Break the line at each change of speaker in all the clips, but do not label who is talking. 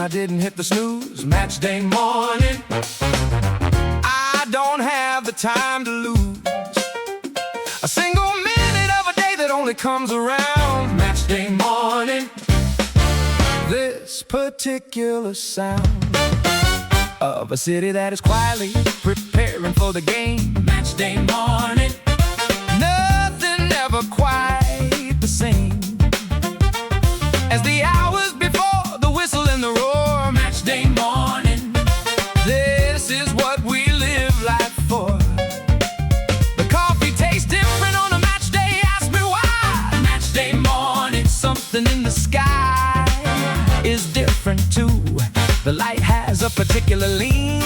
I didn't hit the snooze. Match day morning, I don't have the time to lose a single minute of a day that only comes around. Match day morning, this particular sound of a city that is quietly preparing for the game. Match day morning, nothing ever quite the same as the hours before the whistle and the roar. Match day morning, this is what we live life for. The coffee tastes different on a match day, ask me why. Match day morning, something in the sky is different too. The light has a particular lean.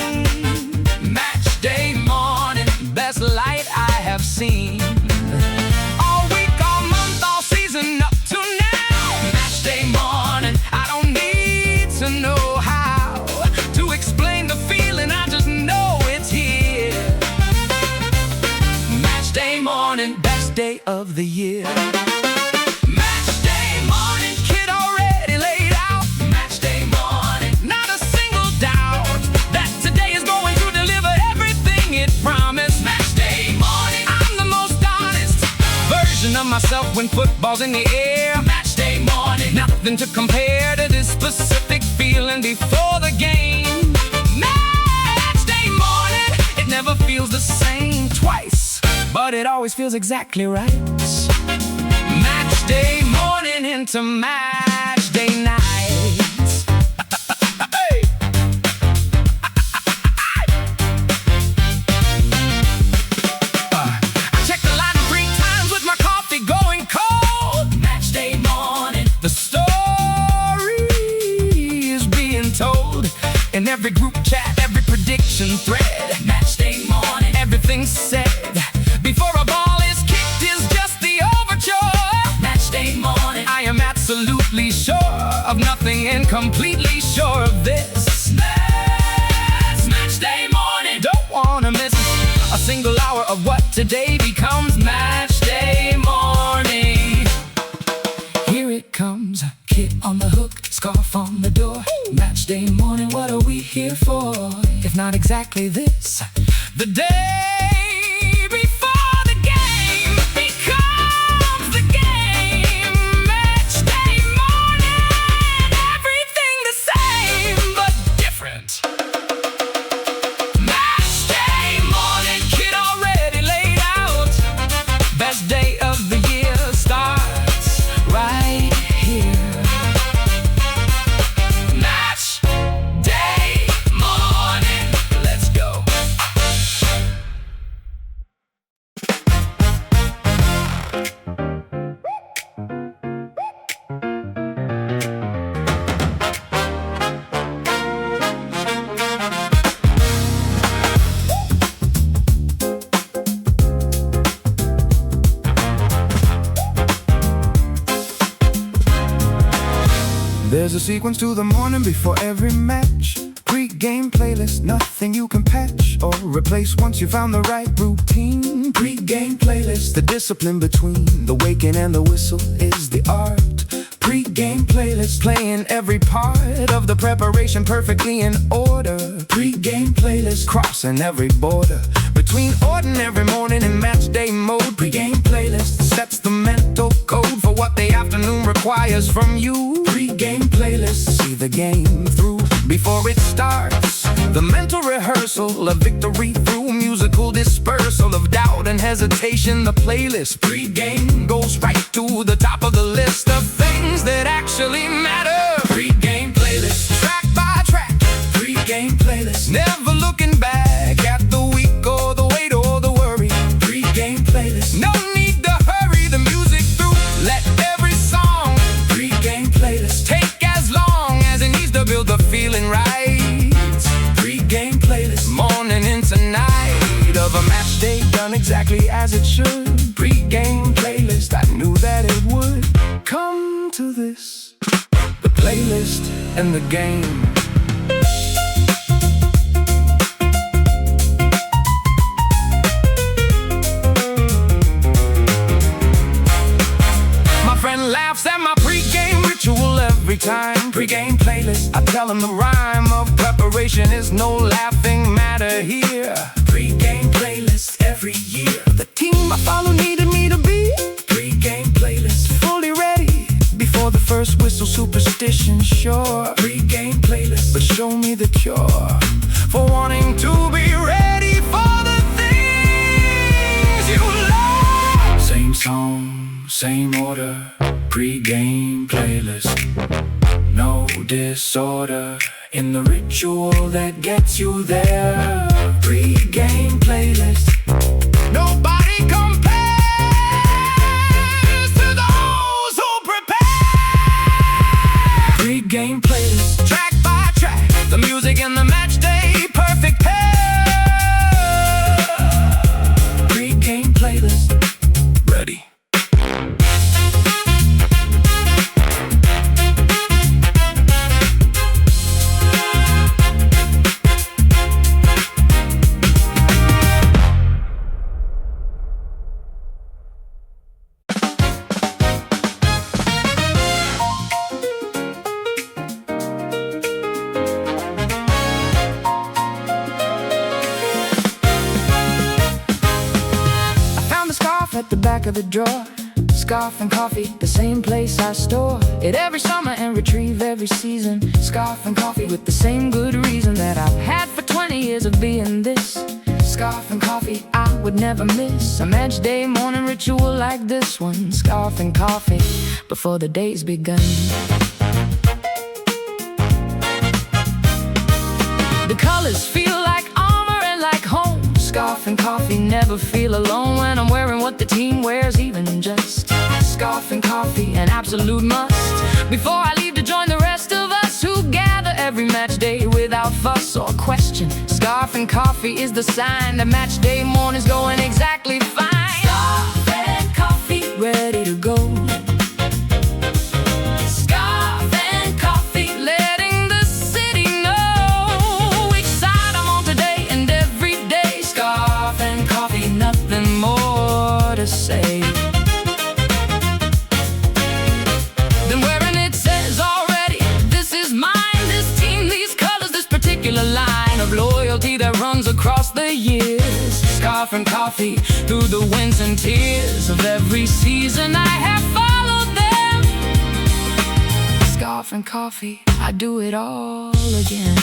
Match day morning, best light I have seen. All week, all month, all season up to now. Match day morning, I don't need to know how to explain the feeling, I just know it's here. Match day morning, best day of the year. Of myself when football's in the air. Match day morning, nothing to compare to this specific feeling before the game. Match day morning, it never feels the same twice, but it always feels exactly right. Match day morning into match day night. In every group chat, every prediction thread. Match day morning, everything's said before a ball is kicked is just the overture. Match day morning, I am absolutely sure of nothing and completely sure of this. Match day morning, don't wanna miss a single hour of what today becomes. Match day morning, here it comes. Kit on the hook, scarf on the door. Match day morning, what are we here for? If not exactly this, the day before the game becomes the game. Match day morning, everything the same but different. Match day morning, kid already laid out. Best day of the year starts right here. There's a sequence to the morning before every match. Pre-game playlist, nothing you can patch or replace once you found the right routine. Pre-game playlist, the discipline between the waking and the whistle is the art. Pre-game playlist, playing every part of the preparation perfectly in order. Pre-game playlist, crossing every border between ordinary morning and match day mode. Pre-game playlist sets the mental code for what the afternoon requires from you. Pre-game playlist, see the game through before it starts. The mental rehearsal of victory through musical dispersal of doubt and hesitation. The playlist pre-game goes right to the top of the list of things that actually matter. Pre-game playlist, track by track. Pre-game playlist, never looking back at the week or the wait or the worry. Pre-game playlist, no need to hurry the music through. Let every song, pre-game playlist, take as long as it needs to build the feeling right. Pre-game playlist, morning into night of a match day done exactly as it should. Pre-game playlist, I knew that it would come to this. The playlist and the game. My friend laughs at my pre-game ritual every time. Pre-game playlist, I tell them the rhyme of preparation is no laughing matter here. Pre-game playlist every year. The team I follow needed me to be pre-game playlist, fully ready before the first whistle. Superstition, sure. Pre-game playlist, but show me the cure for wanting to be ready for the things you love. Same song, same order. Pre-game playlist. No disorder in the ritual that gets you there. Pre-game playlist. Nobody compares to those who prepare. Pre-game playlist, track by track, the music and the match day perfect pair. Pre-game playlist, ready. At the back of the drawer, scarf and coffee, the same place I store it every summer and retrieve every season. Scarf and coffee with the same good reason that I've had for 20 years of being this. Scarf and coffee I would never miss a match day morning ritual like this one. Scarf and coffee before the day's begun. The colors feel like armor and like home. Scarf and coffee, never feel alone when I'm wearing what the team wears, even just. Scarf and coffee, an absolute must before I leave to join the rest of us who gather every match day without fuss or question. Scarf and coffee is the sign that match day morning's going exactly fine. Scarf and coffee, ready to go. Scarf and coffee, letting the city know which side I'm on today and every day. Scarf and coffee, nothing more to say than wearing it says already, this is mine, this team, these colors, this particular line of loyalty that runs across the years. Scarf and coffee, through the winds and tears of every season I have followed them. Scarf and coffee, I do it all again.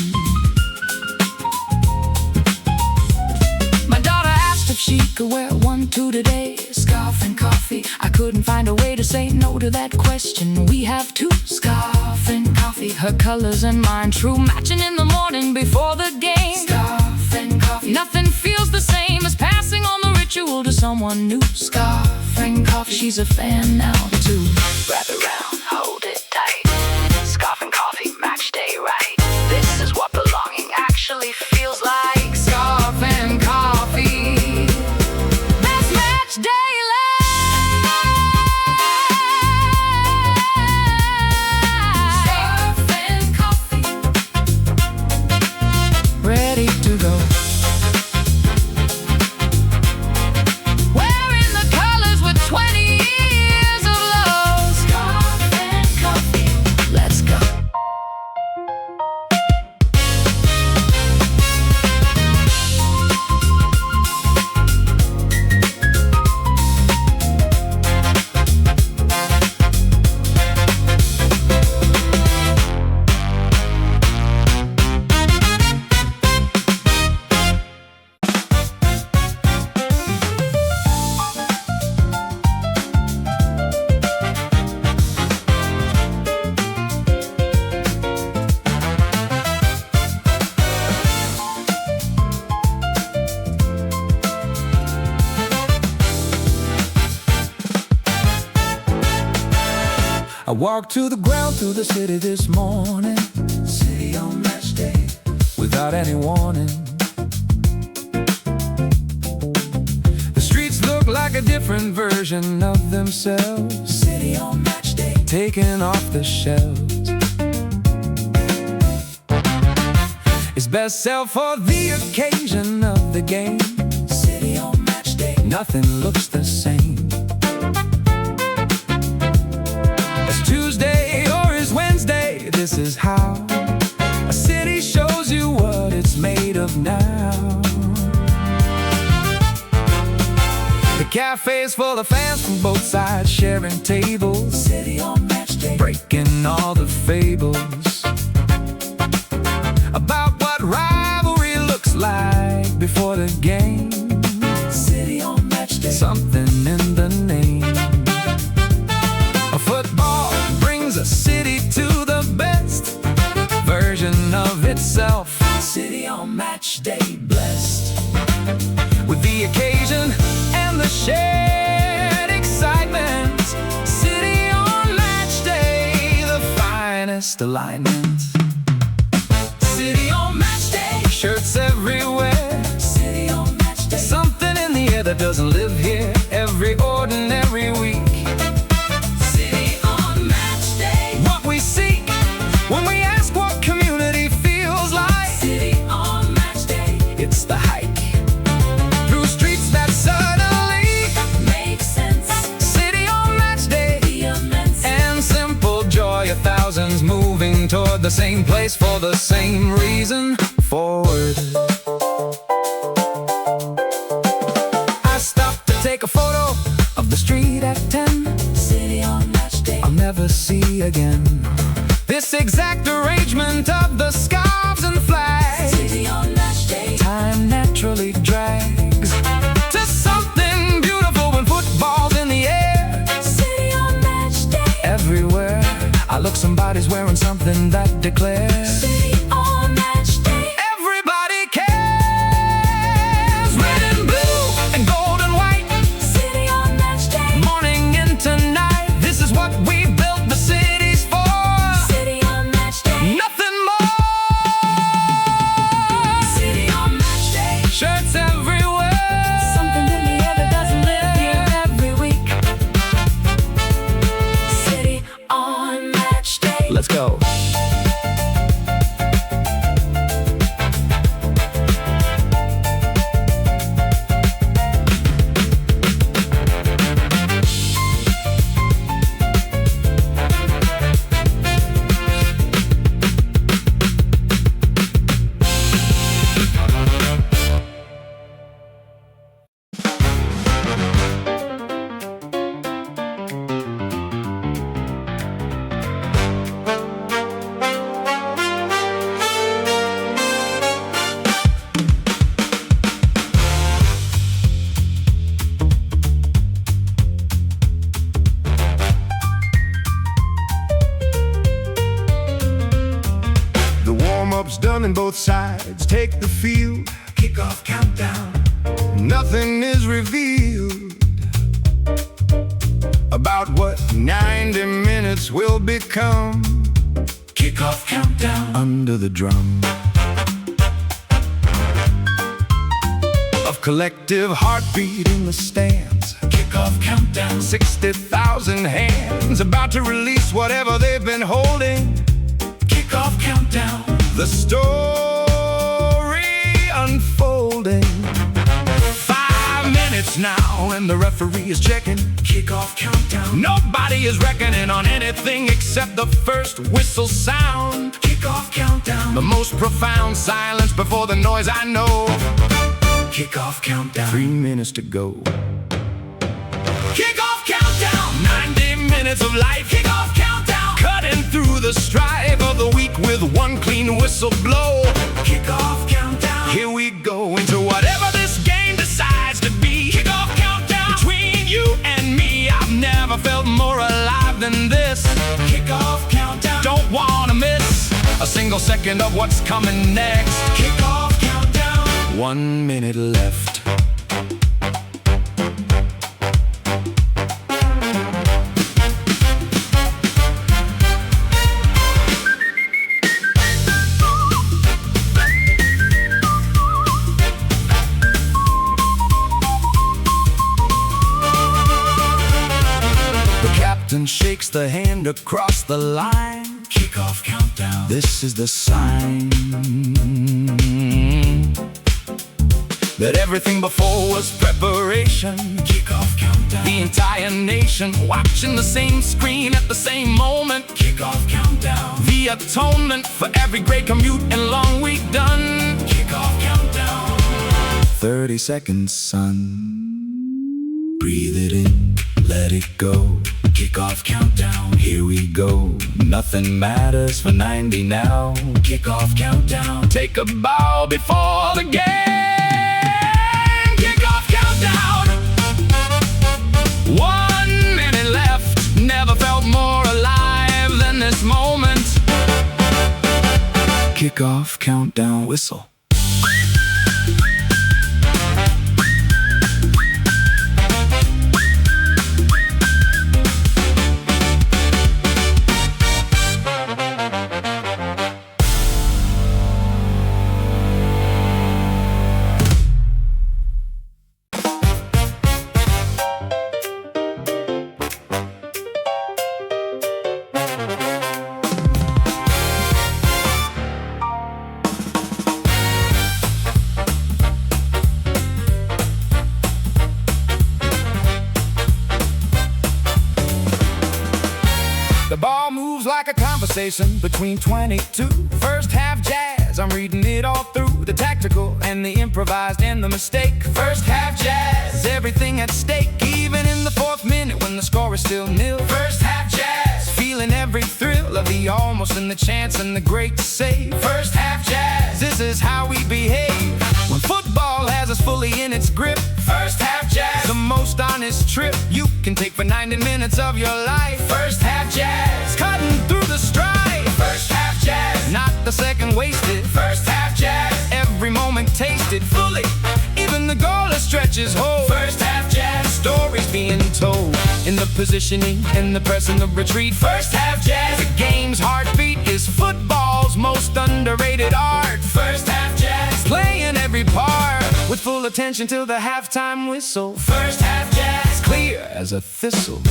My daughter asked if she could wear one too today. Scarf and coffee, I couldn't find a way to say no to that question. We have two. Scarf and coffee, her colors and mine true, matching in the morning before the game. Scarf and coffee, nothing feels the same as passing on the ritual to someone new. Scarf and coffee, she's a fan now too. Wrap it round, hold it tight. Scarf and coffee, match day right. This is what belonging actually feels like. Scarf and coffee, that's match day. Ready to go. Wearing the colors with 20 years of love. Scarf and coffee, let's go. I walked to the ground through the city this morning. City on match day, without any warning. The streets look like a different version of themselves. City on match day, taken off the shelves. It's best sell for the occasion of the game. City on match day, nothing looks the same. Tuesday or is Wednesday, this is how Cafes full of fans from both sides sharing tables.
City on match day.
Breaking all the fables about what rivalry looks like before the game.
City on match day.
Something in the name. A football brings a city to the best version of itself.
City on match day blessed
with the occasion and the shared excitement. City on match day, the finest alignment.
City on match day.
Shirts everywhere.
City on match day.
Something in the air that doesn't live here every ordinary week.
City on match day.
What we seek when we ask what community feels like.
City on match day.
It's the hike through streets that suddenly
make sense.
City on match day.
The immense
And simple joy of thousands moving toward the same place for the same reason. Forward. I stopped to take a photo of the street at 10.
City on match day.
I'll never see again this exact arrangement of the scarves and flags.
City on match day.
Time naturally drags to something beautiful when football's in the air.
City on match day.
Everywhere I look, somebody's wearing something that declares
City on match day.
everybody cares. Red and blue and gold and white.
City on match day.
Morning into night, this is what we built the cities for.
City on match day.
Nothing more.
City on match day.
Shirts everywhere.
Something in the air that doesn't live here every week. City on match day.
Let's go. The warm-up's done and both sides take the field.
Kickoff countdown.
Nothing is revealed about what 90 minutes will become
Kickoff countdown.
under the drum of collective heartbeat in the stands.
Kickoff countdown.
60,000 hands about to release whatever they've been holding.
Kickoff countdown.
The story unfolding. 5 minutes now and the referee is checking.
Kickoff countdown.
Nobody is reckoning on anything except the first whistle sound.
Kickoff countdown.
The most profound silence before the noise I know.
Kickoff countdown.
3 minutes to go.
Kickoff countdown.
90 minutes of life.
Kickoff countdown.
Cutting through the strife of the week with one clean whistle blow.
Kickoff countdown.
Here we go into whatever this game decides to be.
Kickoff countdown.
Between you and me, I've never felt more alive than this.
Kickoff countdown.
Don't wanna miss a single second of what's coming next.
Kickoff countdown.
1 minute left. Captain shakes the hand across the line.
Kickoff countdown.
This is the sign that everything before was preparation.
Kickoff countdown.
The entire nation watching the same screen at the same moment.
Kickoff countdown.
The atonement for every great commute and long week done.
Kickoff countdown.
30 seconds, son. Breathe it in, let it go. Kickoff countdown, here we go. Nothing matters for 90 now. Kickoff countdown, take a bow before the game. Kickoff countdown. 1 minute left, never felt more alive than this moment. Kickoff countdown whistle. The ball moves like a conversation between 22. First half jazz, I'm reading it all through. The tactical and the improvised and the mistake. First half jazz, everything at stake. Even in the 4th minute when the score is still nil. First half jazz, feeling every thrill of the almost and the chance and the great save. First half jazz, this is how we behave when football has us fully in its grip. First half jazz, the most honest trip you can take for 90 minutes of your life. First half jazz, cutting through the strife. First half jazz, not the second wasted. First half jazz, every moment tasted fully, even the goalless stretches hold. First half jazz, stories being told in the positioning and the press and the retreat. First half jazz, the game's heartbeat is football's most underrated art. First half jazz, playing every part with full attention till the halftime whistle. First half jazz, clear as a thistle.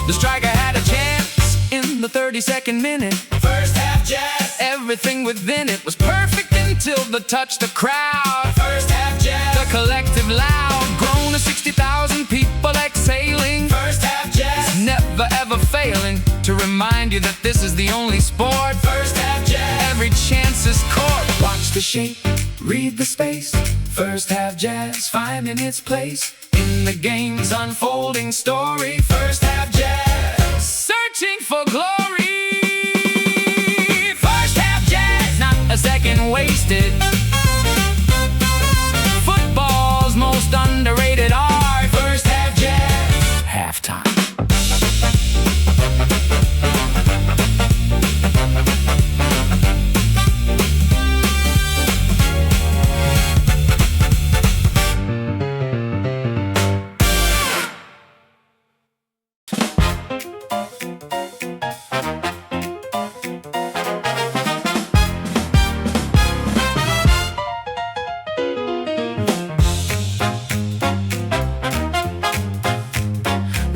The striker had a chance in the 32nd minute. First half jazz, everything within it was perfect until the touch the crowd. First half jazz, the collective loud groan of 60,000 people exhaling. First half jazz, never ever failing to remind you that this is the only sport. First half jazz, every chance is caught. Watch the shape, read the space. First half jazz, finding its place in the game's unfolding story. First half jazz, searching for glory. First half jazz, not a second wasted. Football's most underrated art. First half jazz, halftime.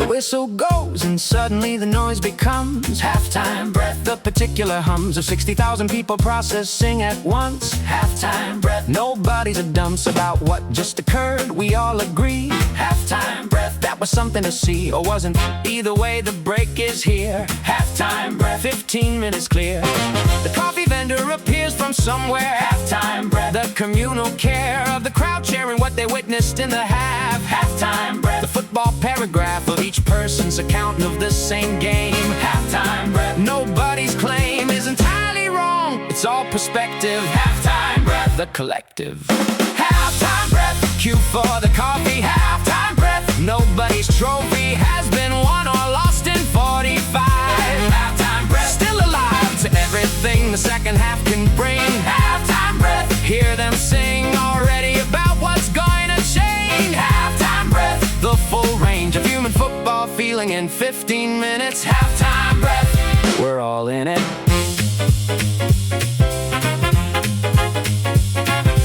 Whistle goes and suddenly the noise becomes halftime breath. The particular hums of 60,000 people processing at once. Halftime breath. Nobody's a dunce about what just occurred. We all agree. Halftime breath. That was something to see or wasn't. Either way, the break is here. Halftime breath. 15 minutes clear. The coffee vendor appears from somewhere. Halftime breath. The communal care of the crowd sharing what they witnessed in the half. Halftime breath. The football paragraph of each person's account of the same game. Halftime breath. Nobody's claim is entirely wrong. It's all perspective. Halftime breath. The collective. Halftime breath. Cue for the coffee. Halftime breath. Nobody's trophy has been won or lost in 45. Halftime breath. Still alive to everything the second half can bring. Halftime breath. Hear them sing already about what's going to change. Halftime breath. The full range of human football feeling in 15 minutes. Halftime breath. We're all in it.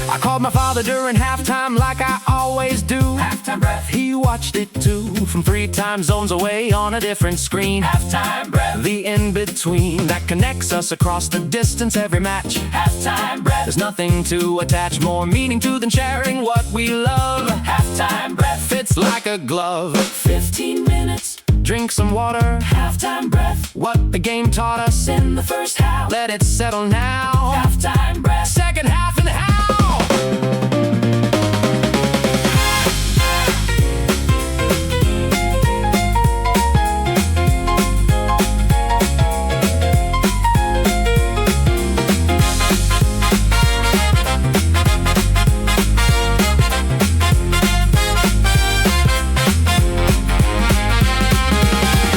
I called my father during halftime like I always do. Halftime breath. He watched it too, from 3 time zones away on a different screen. Halftime breath. The in-between that connects us across the distance every match. Halftime breath. There's nothing to attach more meaning to than sharing what we love. Halftime breath. Fits like a glove. 15 minutes. drink some water.
Halftime breath.
What the game taught us
In the first half.
let it settle now.
Halftime breath.
Second half and how?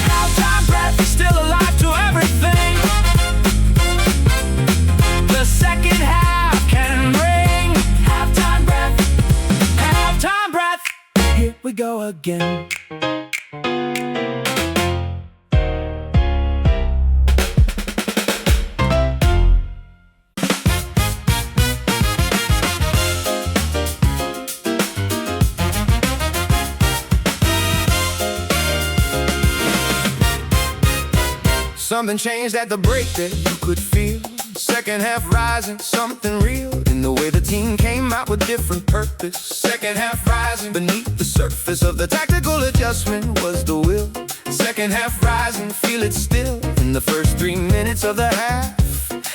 Halftime breath.
Still alive to everything. The second half can bring
Halftime breath.
halftime breath. Here we go again. Something changed at the break that you could feel. Second half rising, something real in the way the team came out with different purpose. Second half rising, beneath the surface of the tactical adjustment was the will. Second half rising, feel it still in the first 3 minutes of the half.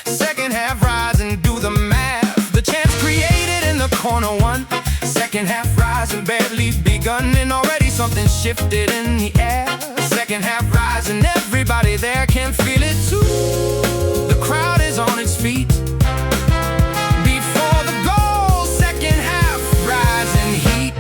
Second half rising, do the math. The chance created in the corner one. Second half rising, barely begun, and already something shifted in the air. Second half rising, everybody there can feel it too. The crowd is on its feet. Before the goal, second half rising heat.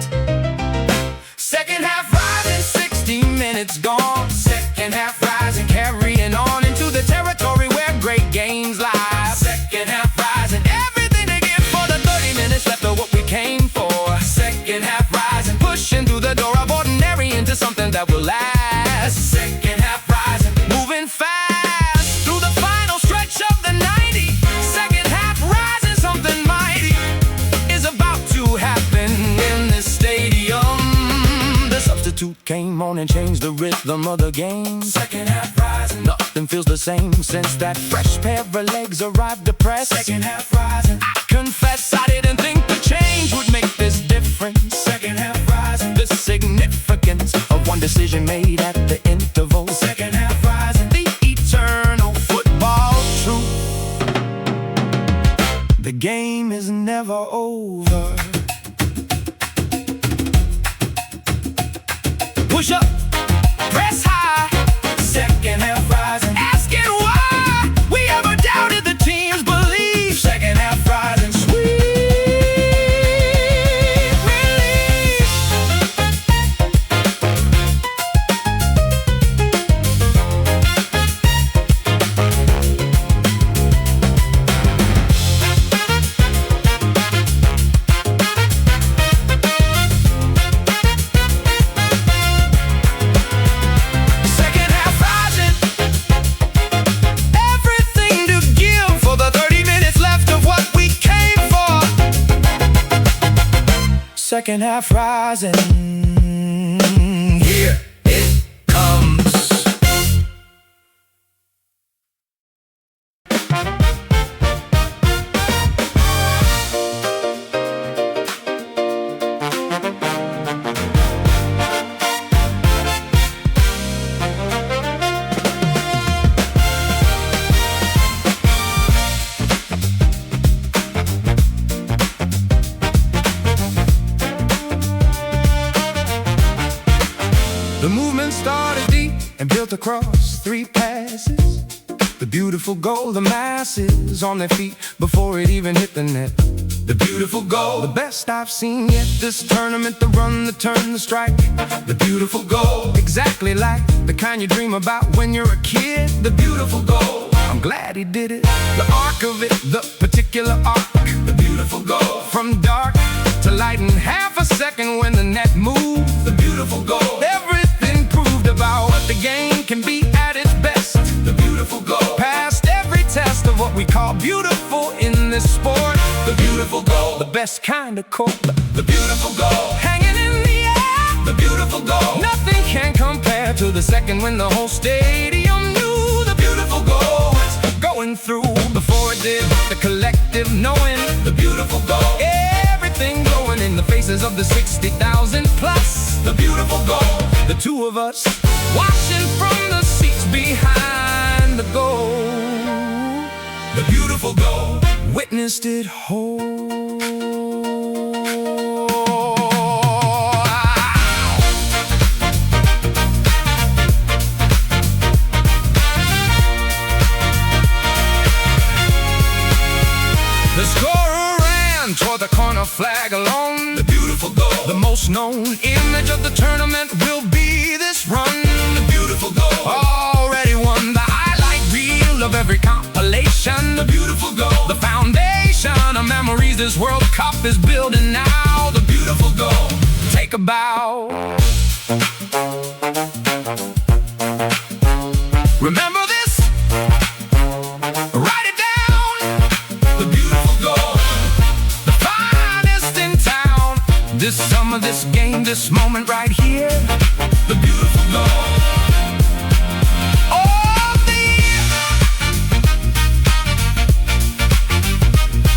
Second half rising, 60 minutes gone. Second half rising, carrying on into the territory where great games lie. Second half rising, everything to give for the 30 minutes left of what we came for. Second half rising, pushing through the door of ordinary into something that will last. Second half rising, moving fast through the final stretch of the 90. Second half rising, something mighty is about to happen in this stadium. The substitute came on and changed the rhythm of the game.
Second half rising.
Nothing feels the same since that fresh pair of legs arrived to press.
Second half rising.
I confess I didn't think the change would make this difference.
Second half rising.
The significance of one decision made at the interval.
Second half rising.
The eternal football truth. The game is never over. Push up, press high.
Second half rising.
Asking why we ever doubted the team's belief.
Second half rising.
Sweet relief. Second half rising. Everything to give for the 30 minutes left of what we came for. Second half rising. Here it comes. The movement started deep and built across 3 passes. The beautiful goal, the masses on their feet before it even hit the net. The beautiful goal, the best I've seen yet. This tournament, the run, the turn, the strike. The beautiful goal, exactly like the kind you dream about when you're a kid. The beautiful goal, I'm glad he did it. The arc of it, the particular arc. The beautiful goal, from dark to light in half a second when the net moved. The beautiful goal, everything proved about what the game can be at its best. The beautiful goal, passed every test of what we call beautiful in this sport. The beautiful goal, the best kind of court. The beautiful goal, hanging in the air. The beautiful goal, nothing can compare to the second when the whole stadium knew. The beautiful goal was going through before it did. The collective knowing. The beautiful goal, everything glowing in the faces of the 60,000 plus. The beautiful goal, the two of us, watching from the seats behind the goal.
The beautiful goal.
Witnessed it whole. The scorer ran toward the corner flag alone.
The beautiful goal.
The most known image of the tournament will be this run.
The beautiful goal.
Already won the highlight reel of every compilation.
The beautiful goal.
The foundation of memories this World Cup is building now.
The beautiful goal.
Take a bow. Remember this? Write it down.
The beautiful goal.
The finest in town. This summer, this game, this moment right here.
The beautiful goal.
Of the year.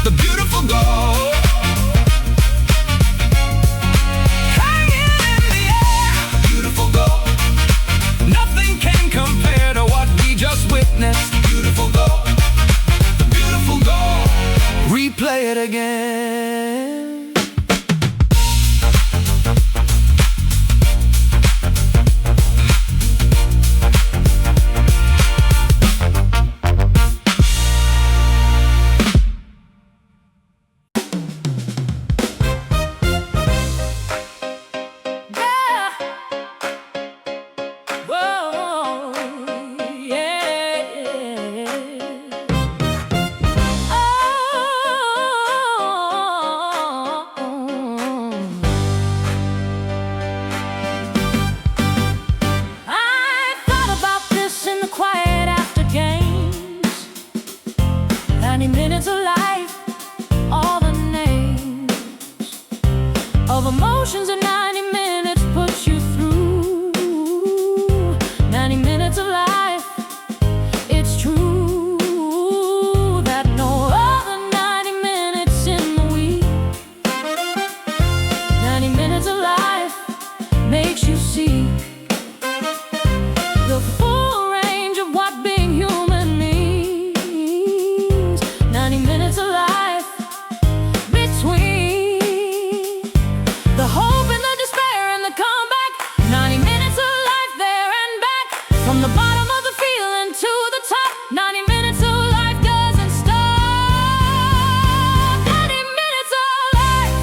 The beautiful goal.
Hanging in the air.
Beautiful goal.
Nothing can compare to what we just witnessed.
Beautiful goal. The beautiful goal.
Replay it again.
Emotions in 90 minutes puts you through 90 minutes of life. It's true that no other 90 minutes in the week. 90 minutes of life makes you see the full range of what being human means. 90 minutes of life between the hope and the despair and the comeback. 90 minutes of life there and back. From the bottom of the feeling to the top. 90 minutes of life doesn't stop. 90 minutes of life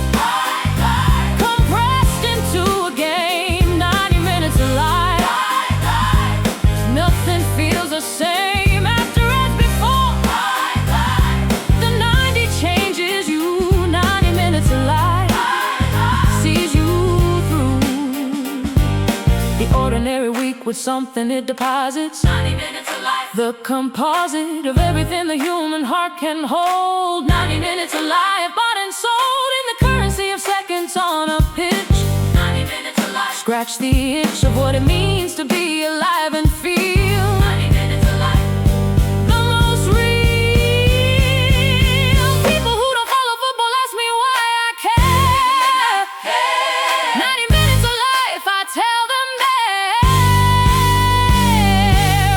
compressed into a game. 90 minutes of life. Nothing feels the same after as before. The 90 changes you. 90 minutes of life sees you through the ordinary week with something it deposits.
90 minutes of life.
The composite of everything the human heart can hold. 90 minutes of life, bought and sold in the currency of seconds on a pitch.
90 minutes of life.
Scratch the itch of what it means to be alive and feel
90 minutes of life.
the most real. People who don't follow football ask me why I care. 90 minutes of life, I tell them there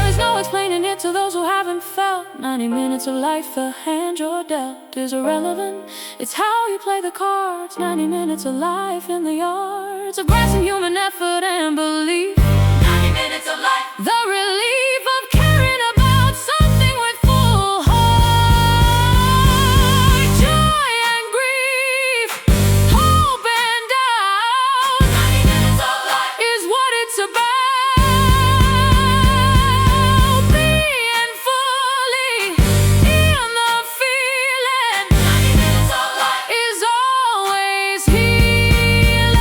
is no explaining it to those who haven't felt. 90 minutes of life, the hand you're dealt is irrelevant. It's how you play the cards. 90 minutes of life in the yards of grass and human effort and belief.
90 minutes of life.
The relief of caring about something with full heart. Joy and grief, hope and doubt
90 minutes of life.
is what it's about. Being fully in the feeling
90 minutes of life.
is always healing.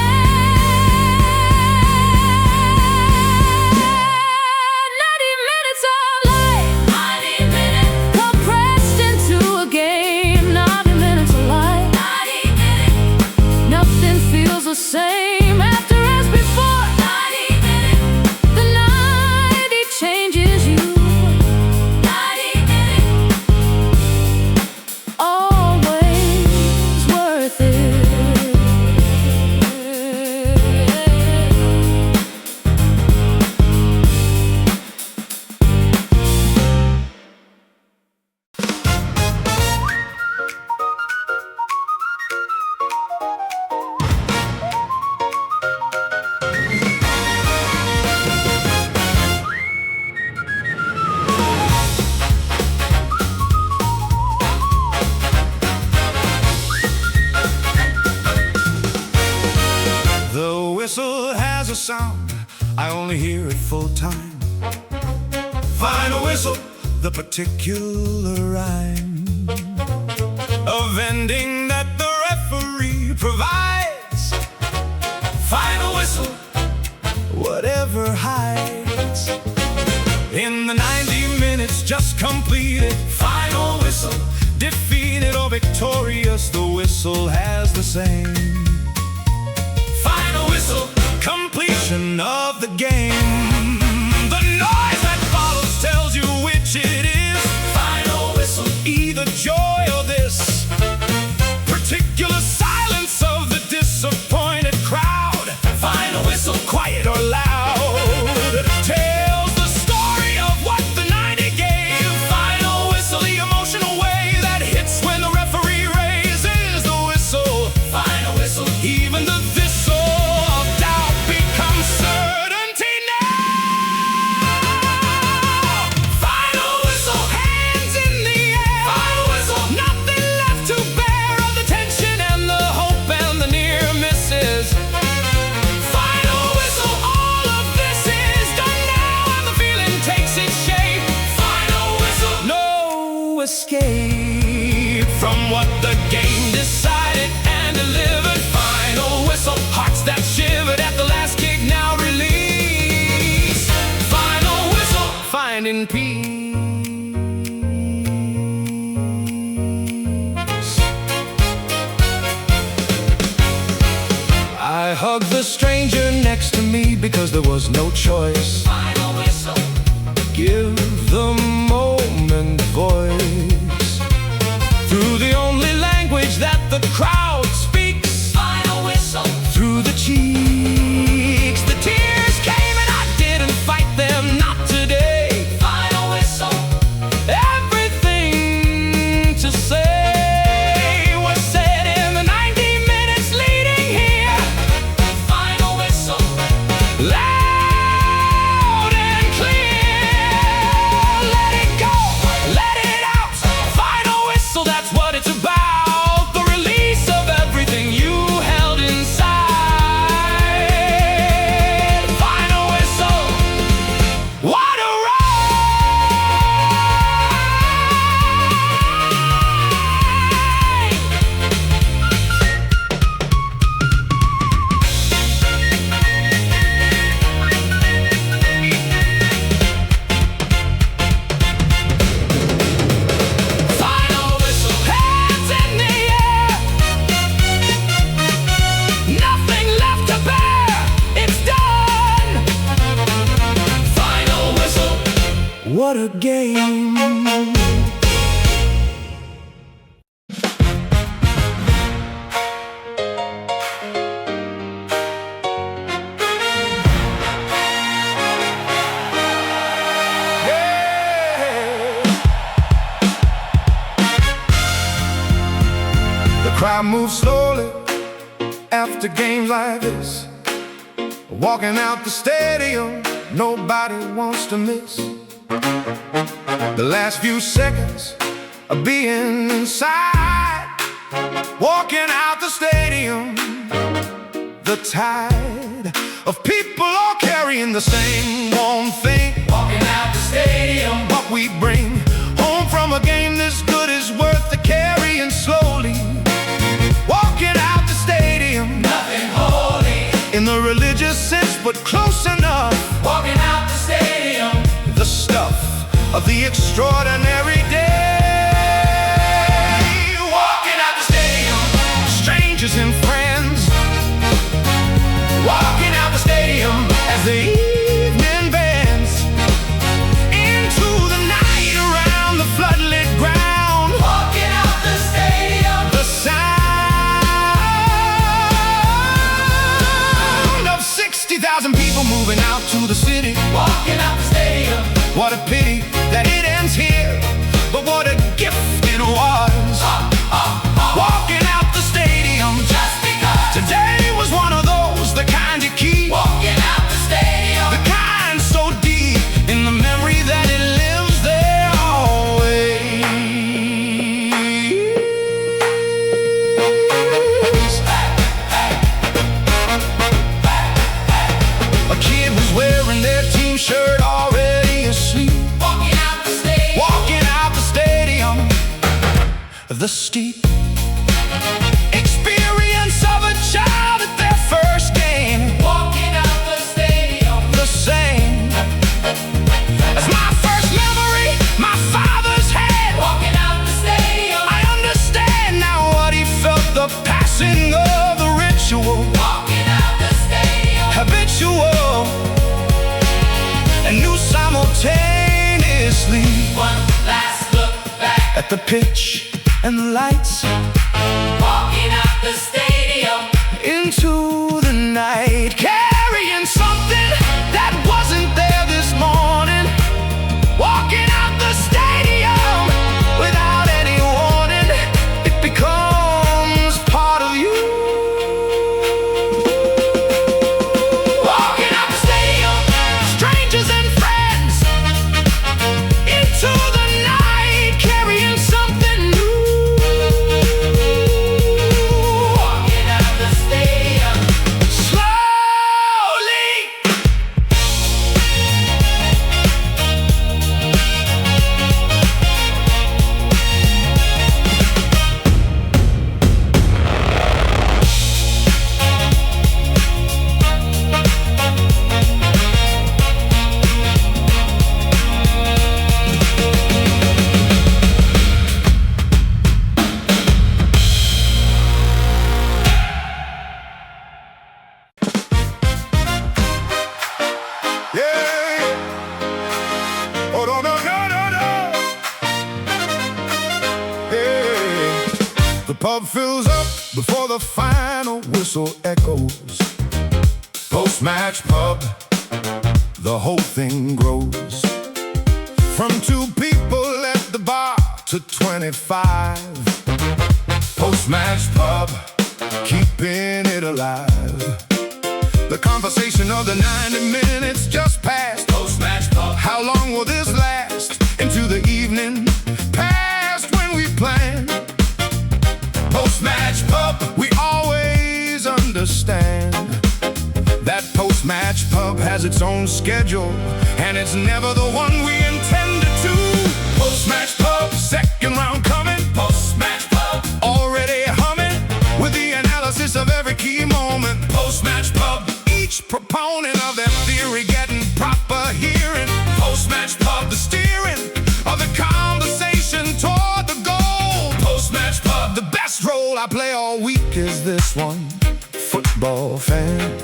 full time. Final whistle, the particular rhyme of ending that the referee provides. Final whistle, whatever hides. In the 90 minutes just completed, final whistle, defeated or victorious, the whistle has the same. Final whistle, completion of the game. The noise that follows tells you which it is. Final whistle, either joy or this particular silence of the disappointed crowd. Final whistle, quiet or loud, tells the story of what the 90 gave. Final whistle, the emotional wave that hits when the referee raises the whistle. Final whistle, even the thistle of doubt becomes certainty now. Final whistle, hands in the air. Final whistle, nothing left to bear of the tension and the hope and the near misses. Final whistle, all of this is done now and the feeling takes its shape. Final whistle, no escape from what the game decided and delivered. Final whistle, hearts that shivered at the last kick now release. Final whistle, finding peace. I hugged the stranger next to me because there was no choice.
Final whistle,
Give the moment voice through the only language that the crowd speaks.
final whistle,
Through the cheeks, the tears came and I didn't fight them, not today.
final whistle,
Everything to say was said in the 90 minutes leading here.
final whistle,
Loud and clear. Let it go, let it out. Final whistle, that's what it's about. The release of everything you held inside. Final whistle, what a final whistle, hands in the air. Nothing left to bear, it's done.
final whistle,
What a game. The crowd moves slowly after games like this. Walking out the stadium, nobody wants to miss the last few seconds of being inside. Walking out the stadium, the tide of people all carrying the same one thing.
walking out the stadium,
What we bring home from a game this good is worth the carrying slowly. Walking out the stadium,
nothing holy,
in the religious sense, but close enough.
walking out the stadium,
The stuff of the extraordinary day. Walking out the stadium, strangers and friends. Walking out the stadium as the evening bends into the night around the floodlit ground.
walking out the stadium,
The sound of 60,000 people moving out to the city.
walking out the stadium,
What a pity that it ends here. the steep experience of a child at their first game,
Walking out the stadium.
the same as my first memory my father's had.
Walking out the stadium.
I understand now what he felt, the passing of the ritual,
Walking out the stadium.
habitual, and knew simultaneously
One last look back.
at the pitch and the lights
Walking out the stadium.
into the night, carrying something that wasn't there this morning, walking out the stadium without any warning. It becomes part of you.
Walking out the stadium.
Strangers and friends into the night, carrying something new.
Walking out the stadium.
Slowly yeah. Oh, no, no, no, no, no. Hey. The pub fills up before the final whistle echoes. Post-match pub, the whole thing grows. From 2 people at the bar to 25. Post-match pub, keeping it alive. The conversation of the 90 minutes just passed.
Post-match pub.
How long will this last? Into the evening, past when we planned. Post-match pub, we always understand that post-match pub has its own schedule, and it's never the one we intended to. Post-match pub, second round coming.
Post-match pub.
Already humming with the analysis of every key moment.
Post-match pub.
Each proponent of their theory getting proper hearing.
Post-match pub.
The steering of the conversation toward the goal.
Post-match pub.
The best role I play all week is this one, football fan.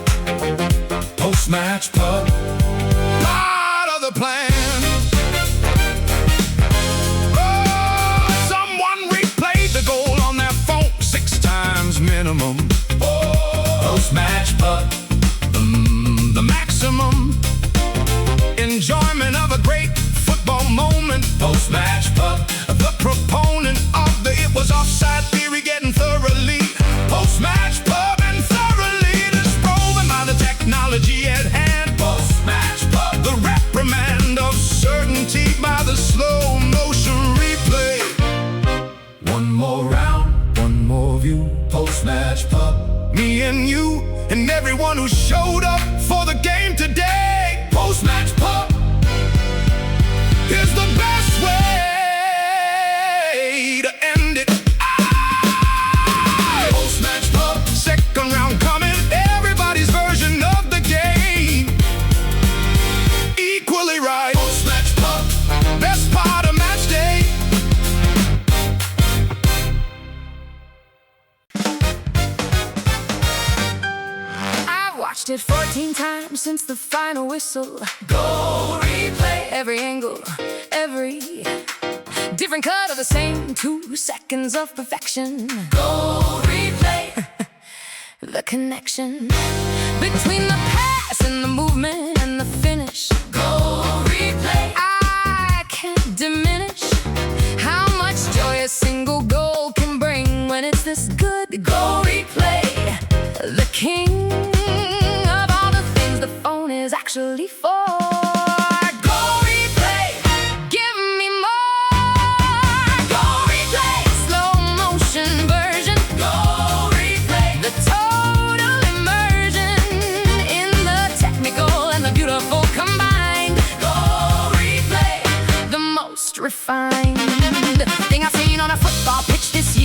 Post-match pub.
Part of the plan. Oh, someone replayed the goal on their phone 6 times minimum.
Post-match pub.
The maximum enjoyment of a great football moment.
Post-match pub.
The proponent of the it was offside theory getting thoroughly post-match pub and thoroughly disproven by the technology at hand.
Post-match pub.
The reprimand of certainty by the slow motion replay. One more round, one more view.
Post-match pub.
Me and you and everyone who showed up for the game today.
Post-match pub.
Is the best way to end it.
Post-match pub.
Second round coming, everybody's version of the game. Equally right.
Post-match pub.
Best part of match day.
I've watched it 14 times since the final whistle.
Go replay.
Every angle, every different cut of the same 2 seconds of perfection.
Go replay.
The connection between the pass and the movement and the finish.
Go replay.
I can't diminish how much joy a single goal can bring when it's this good.
Go replay.
The king of all the things the phone is actually for.
Go replay.
Give me more.
Go replay.
Slow motion version.
Go replay.
The total immersion in the technical and the beautiful combined.
Go replay.
The most refined thing I've seen on a football pitch this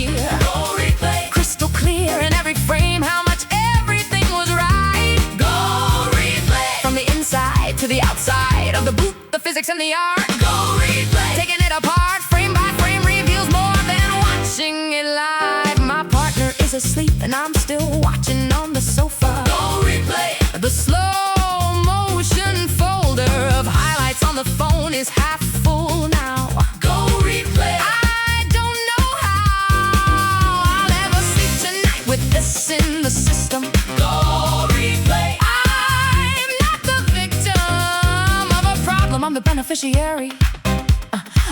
in the art.
Go replay.
Taking it apart, frame by frame, reveals more than watching it live. My partner is asleep and I'm still watching on the sofa.
Go replay.
The slow motion folder of highlights on the phone is half full now.
Go replay.
I don't know how I'll ever sleep tonight with this in the system.
Go replay.
I'm not the victim of a problem, I'm the beneficiary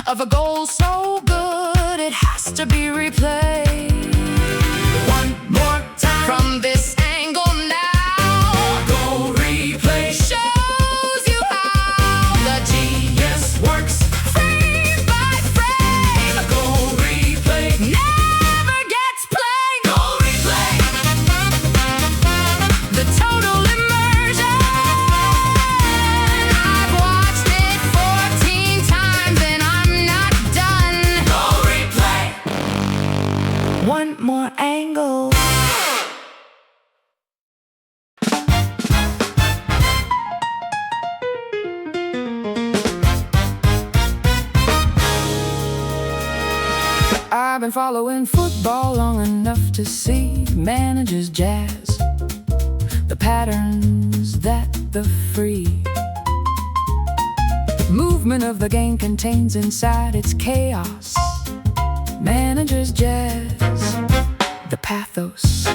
of a goal so good it has to be replayed.
One more time.
From this angle now,
Go replay.
shows you how the genius works. Frame by frame,
Go replay.
never gets played.
Go replay.
The total immersion. I've watched it 14 times and I'm not done.
Go replay.
One more angle. I've been following football long enough to see managers jazz the patterns that the free movement of the game contains inside its chaos. Managers jazz the pathos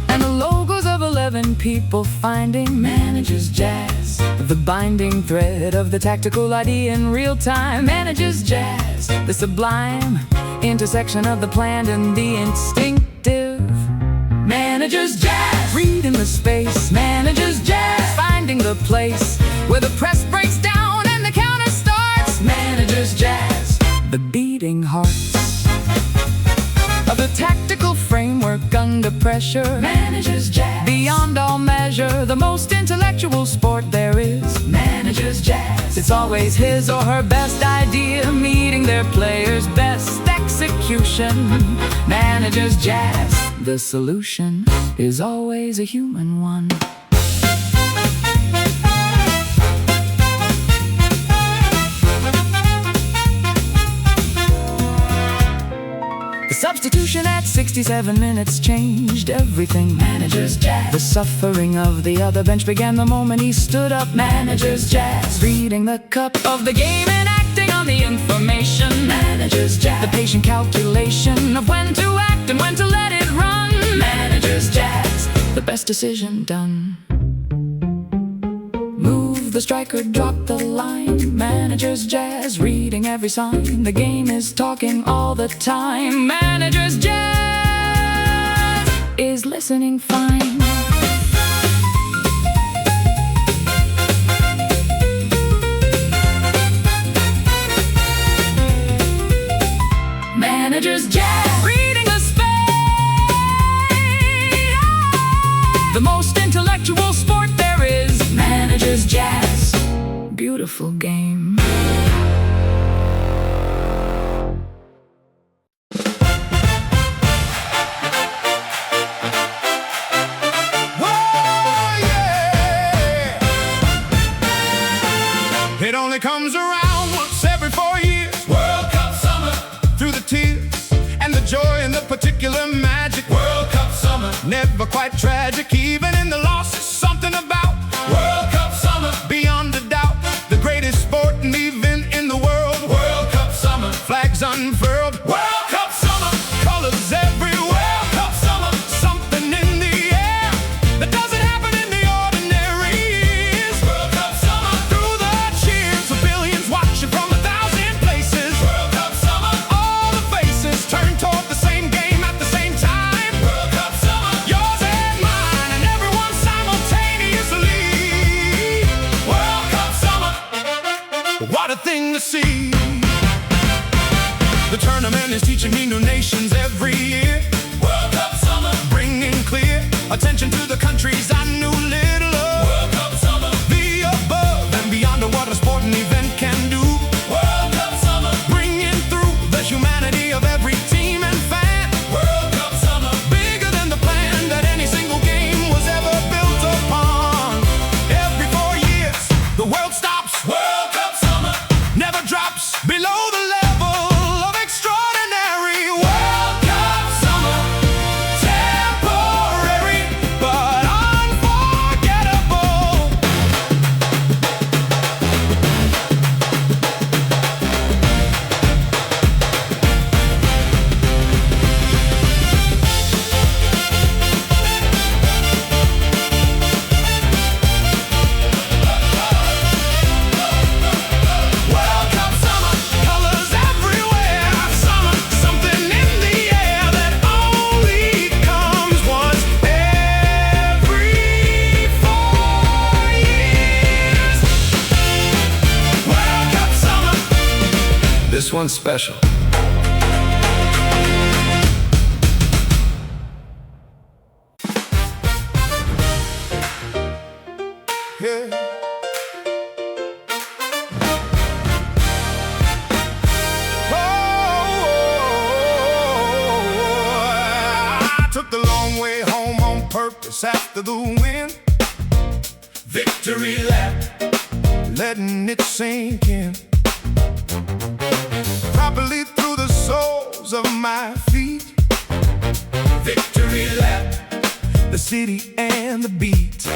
and the logos of 11 people finding managers jazz the binding thread of the tactical idea in real time. Managers jazz the sublime intersection of the planned and the instinctive. Managers jazz reading the space. Managers jazz finding the place where the press breaks down and the counter starts. Managers jazz the beating hearts of the tactical framework under pressure. Managers jazz beyond all measure, the most intellectual sport there is. Managers jazz, it's always his or her best idea meeting their players' best execution. Managers jazz, the solution is always a human one. The substitution at 67 minutes changed everything. Managers jazz. The suffering of the other bench began the moment he stood up. Managers jazz. Reading the cup of the game and acting on the information. Managers jazz. The patient calculation of when to act and when to let it run. Managers jazz. The best decision done. Move the striker, drop the line. Managers jazz, reading every sign. The game is talking all the time. Managers jazz is listening fine. Managers jazz, reading the space. The most intellectual sport there is. Managers jazz, beautiful game.
It only comes around once every 4 years.
World Cup Summer.
Through the tears and the joy and the particular magic.
World Cup Summer.
Never quite tragic, even in the loss, is something about
World Cup Summer.
beyond a doubt. The greatest sporting event in the world.
World Cup Summer.
Flags unfurled.
World Cup Summer.
Colors everywhere.
World Cup Summer.
Something in the air that doesn't happen in the ordinary years.
World Cup Summer.
Through the cheers of billions watching from 1,000 places.
World Cup Summer.
All the faces turn toward the same game at the same time.
World Cup Summer.
Yours and mine and everyone simultaneously.
World Cup Summer.
What a thing to see. The tournament is teaching me new nations every year.
World Cup Summer.
Bringing clear attention to the countries I knew little of.
World Cup Summer.
The above and beyond of what a sporting event can do.
World Cup Summer.
Bringing through the humanity of every team and fan.
World Cup Summer.
Bigger than the plan that any single game was ever built upon. Every 4 years, the world stops.
World This one's special.
Yeah. I took the long way home on purpose after the win.
Victory lap.
Letting it sink in properly through the soles of my feet.
Victory lap.
The city and the beat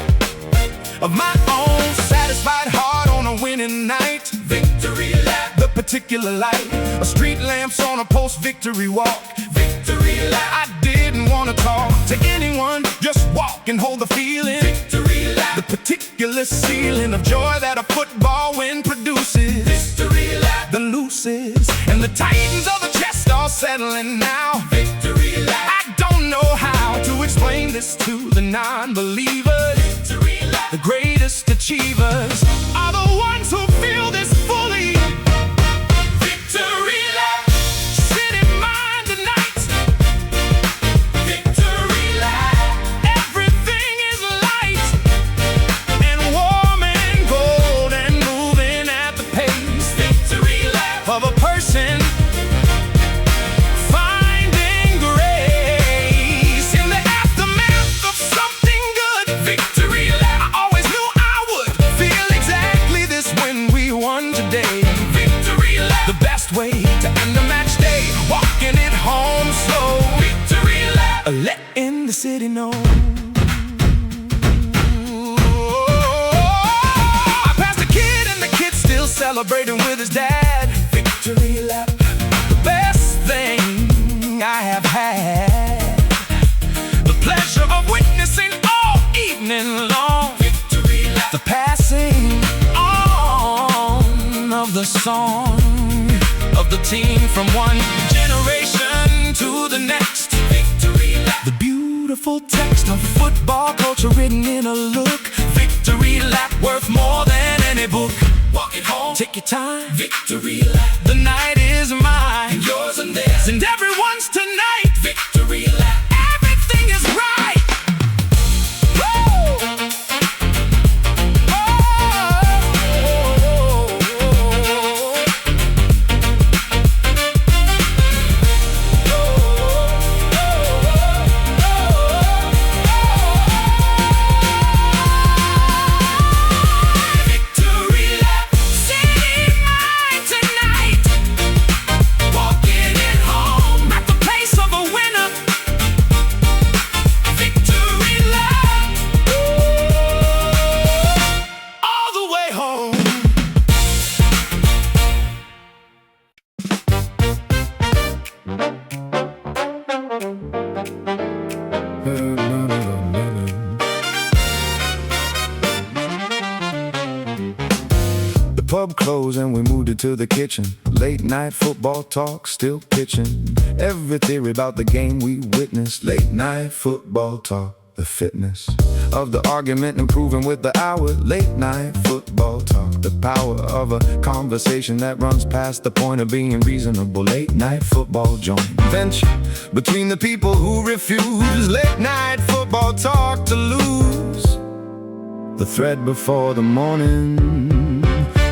of my own satisfied heart on a winning night.
Victory lap.
The particular light of street lamps on a post-victory walk.
Victory lap.
I didn't want to talk to anyone, just walk and hold the feeling.
Victory lap.
The particular ceiling of joy that a football win produces.
Victory lap.
The looses and the titans of the chest are settling now.
Victory lap.
I don't know how to explain this to the non-believers.
Victory lap.
The greatest achievers are the ones who feel this fully.
Victory lap.
City mind tonight.
Victory lap.
Everything is light and warm and gold and moving at the pace
Victory lap.
of a person finding grace in the aftermath of something good.
Victory lap.
I always knew I would feel exactly this when we won today.
Victory lap.
The best way to end a match day, walking it home slow,
Victory lap.
letting the city know. I passed the kid and the kid's still celebrating with his dad.
Victory lap.
The best thing I have had, the pleasure of witnessing all evening long.
Victory lap.
The passing on of the song of the team from one generation to the next.
Victory lap.
The beautiful text of football culture written in a look. Victory lap worth more than any book.
Walk it home.
Take your time.
Victory lap.
The night is mine.
Yours and theirs.
And everyone's tonight.
Victory lap.
Everything is right. Woo!
Victory lap.
City mind tonight.
Walking it home.
At the pace of a winner.
Victory lap.
All the way home. The pub closed and we moved it to the kitchen. Late night football talk, still pitching. Every theory about the game we witnessed. Late night football talk, the fitness of the argument improving with the hour. Late night football talk, the power of a conversation that runs past the point of being reasonable. Late night football joint venture between the people who refuse. Late night football talk to lose the thread before the morning.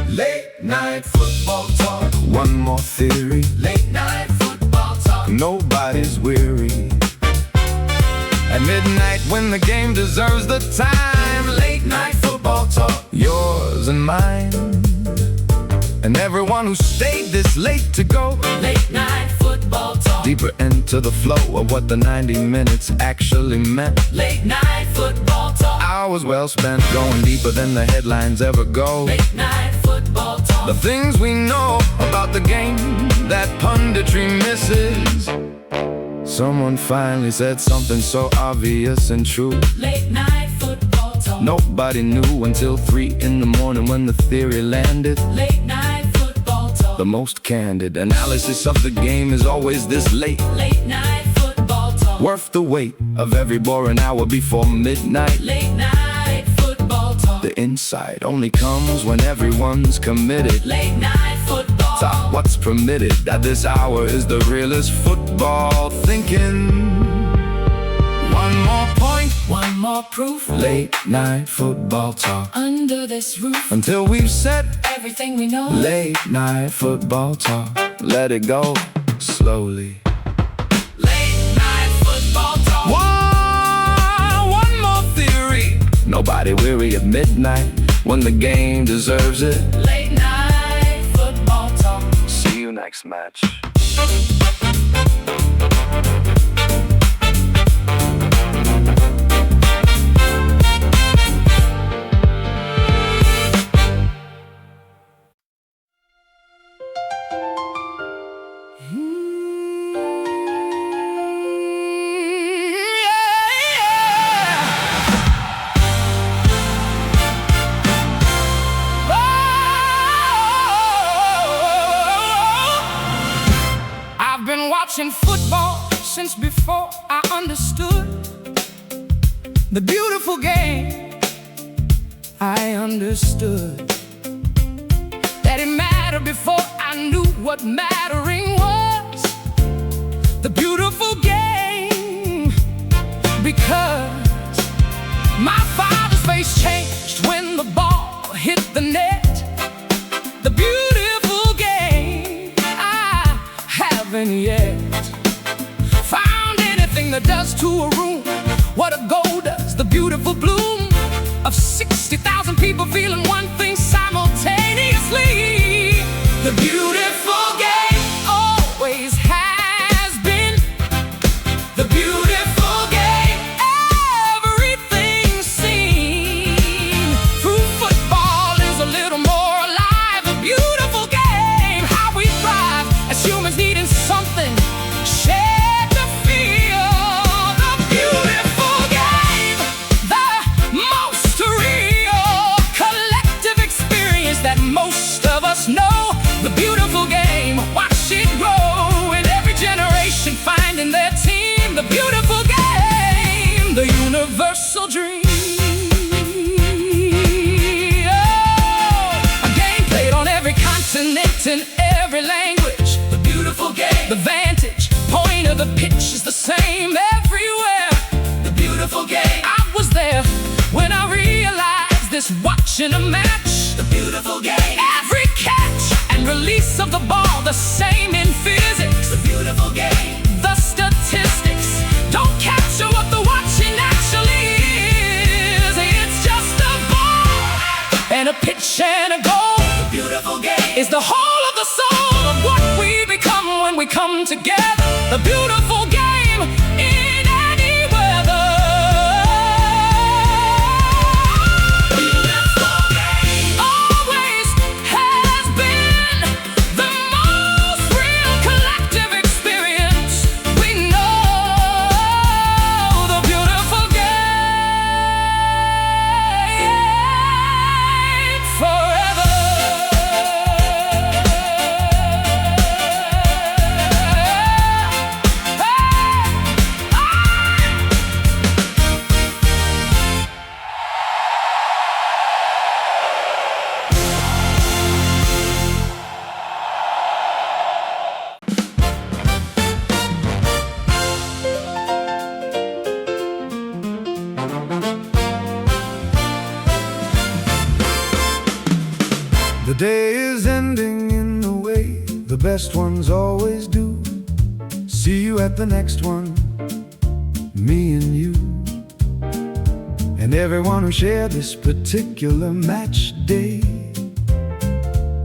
Late night football talk.
One more theory,
Late night football talk.
nobody's weary. At midnight when the game deserves the time.
Late night football talk.
Yours and mine, and everyone who stayed this late to go
Late night football talk.
deeper into the flow of what the 90 minutes actually meant.
Late night football talk.
Hours well spent going deeper than the headlines ever go.
Late night football talk.
The things we know about the game that punditry misses. Someone finally said something so obvious and true.
Late night football talk.
Nobody knew until 3 in the morning when the theory landed.
Late night football talk.
The most candid analysis of the game is always this late.
Late night football talk.
Worth the wait of every boring hour before midnight.
Late night football talk.
The insight only comes when everyone's committed.
Late night football
Top, what's permitted at this hour is the realest football thinking. One more point,
One more proof.
late night football talk.
Under this roof,
Until we've said
everything we know.
late night football talk. Let it go slowly.
Late night football talk.
One more theory. Nobody weary at midnight when the game deserves it.
Late night football talk.
See you next match.
I've been watching football since before I understood the beautiful game. I understood that it mattered before I knew what mattering was. The beautiful game, because my father's face changed when the ball hit the net. The beautiful game, I haven't yet found anything that does to a room what a goal does. The beautiful bloom of 60,000 people feeling one thing simultaneously. The beautiful game always has been the beautiful game. Everything seen through football is a little more alive. The beautiful game, how we thrive as humans needing something shared to feel. The beautiful game, the most real collective experience that most of us know. The beautiful game, watch it grow in every generation, finding their team. The beautiful game, the universal dream. Oh, a game played on every continent in every language.
The beautiful game.
The vantage point of the pitch is the same everywhere.
The beautiful game.
I was there when I realized this, watching a match.
The beautiful game.
Every catch and release of the ball, the same in physics.
The beautiful game.
The statistics don't capture what the watching actually is. It's just a ball and a pitch and a goal.
The beautiful game.
Is the whole of the soul of what we become when we come together. The beautiful game in any weather.
Beautiful game.
Always has been the most real collective experience. We know the beautiful game forever.
The day is ending in a way the best ones always do. See you at the next one, me and you, and everyone who shared this particular match day.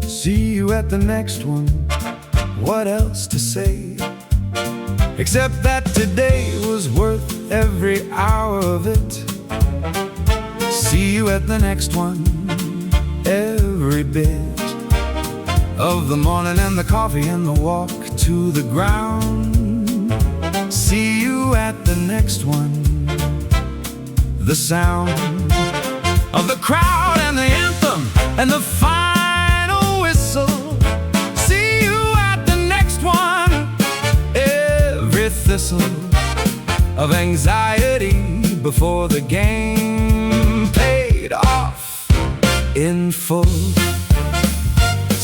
See you at the next one, what else to say? Except that today was worth every hour of it. See you at the next one, every bit of the morning and the coffee and the walk to the ground. See you at the next one, the sound of the crowd and the anthem and the final whistle. See you at the next one, every thistle of anxiety before the game paid off in full.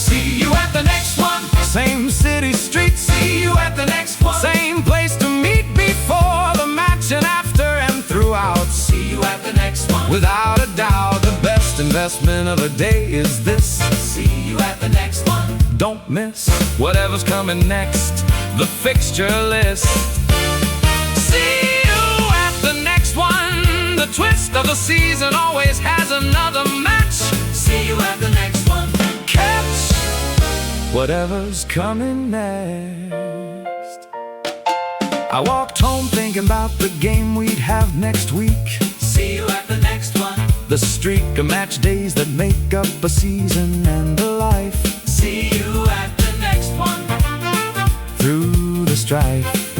See you at the next one.
Same city streets,
See you at the next one.
same place to meet before the match and after and throughout.
See you at the next one.
Without a doubt, the best investment of the day is this.
See you at the next one.
Don't miss whatever's coming next, the fixture list. See you at the next one. The twist of the season always has another match.
See you at the next one.
Catch whatever's coming next. I walked home thinking about the game we'd have next week.
See you at the next one.
The streak of match days that make up a season and a life.
See you at the next one.
Through the strife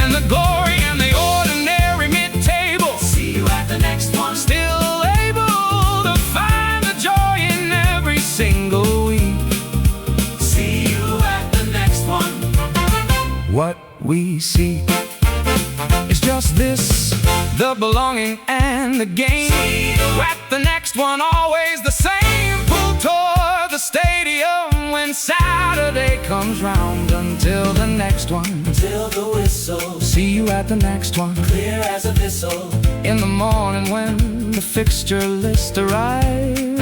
and the glory and the ordinary mid-table,
See you at the next one.
still able to find the joy in every single week.
See you at the next one.
What we seek is just this, the belonging and the gain.
See you
At the next one, always the same. Pull toward the stadium when Saturday comes round. Until the next one,
till the whistle,
see you at the next one.
clear as a thistle.
In the morning when the fixture list arrives.